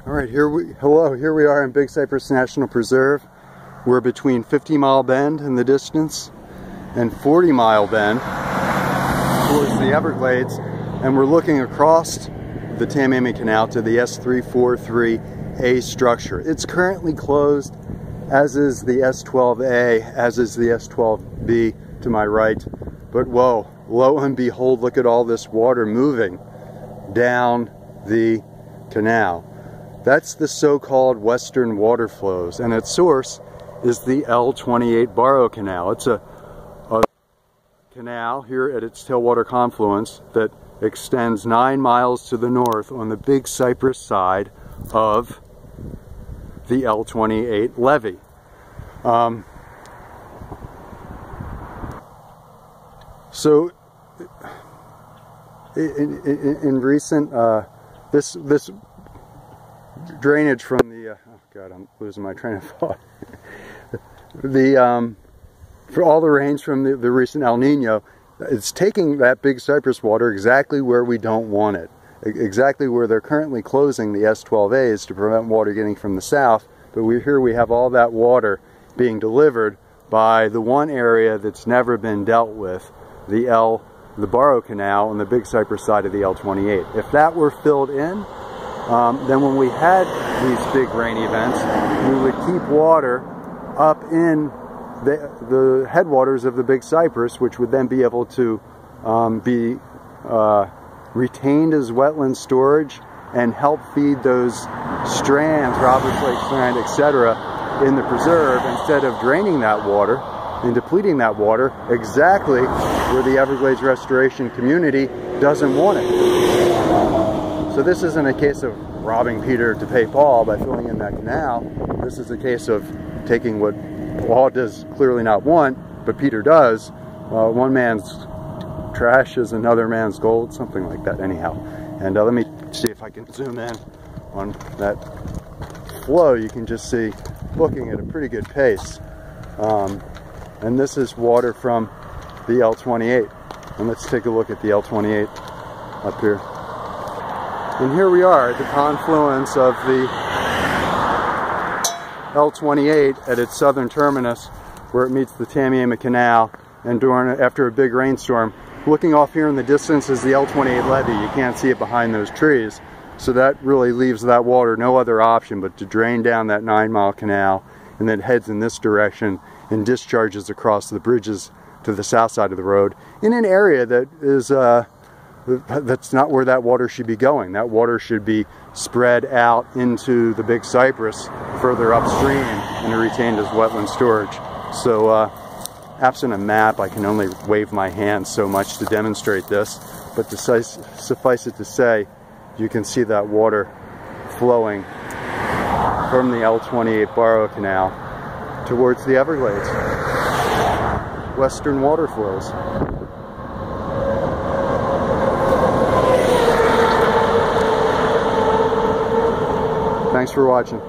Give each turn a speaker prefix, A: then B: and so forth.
A: All right, here we are in Big Cypress National Preserve. We're between 50 Mile Bend in the distance and 40 Mile Bend towards the Everglades, and we're looking across the Tamiami Canal to the S343A structure. It's currently closed, as is the S12A, as is the S12B to my right. But whoa, lo and behold, look at all this water moving down the canal. That's the so-called western water flows, and its source is the L28 Barrow Canal. It's a canal here at its tailwater confluence that extends 9 miles to the north on the Big Cypress side of the L28 levee. So in recent this drainage from the oh god, I'm losing my train of thought. For all the rains from the recent El Nino, it's taking that Big Cypress water exactly where we don't want it, exactly where they're currently closing the S12As to prevent water getting from the south. But here we have all that water being delivered by the one area that's never been dealt with, the Barrow Canal on the Big Cypress side of the L28. If that were filled in, then when we had these big rain events, we would keep water up in the headwaters of the Big Cypress, which would then be able to be retained as wetland storage and help feed those strands, Roberts Lake strand, etc., in the preserve, instead of draining that water and depleting that water exactly where the Everglades Restoration Community doesn't want it. So this isn't a case of robbing Peter to pay Paul by filling in that canal. This is a case of taking what Paul does clearly not want, but Peter does. One man's trash is another man's gold, something like that anyhow. And let me see if I can zoom in on that flow. You can just see booking at a pretty good pace. And this is water from the L28. And let's take a look at the L28 up here. And here we are at the confluence of the L28 at its southern terminus, where it meets the Tamiami Canal. And after a big rainstorm, looking off here in the distance is the L28 levee. You can't see it behind those trees. So that really leaves that water no other option but to drain down that 9-mile canal, and then heads in this direction and discharges across the bridges to the south side of the road in an area that is that's not where that water should be going. That water should be spread out into the Big Cypress further upstream and retained as wetland storage. So absent a map, I can only wave my hand so much to demonstrate this, but to suffice it to say, you can see that water flowing from the L28 Barrow Canal towards the Everglades. Western water flows. Thanks for watching.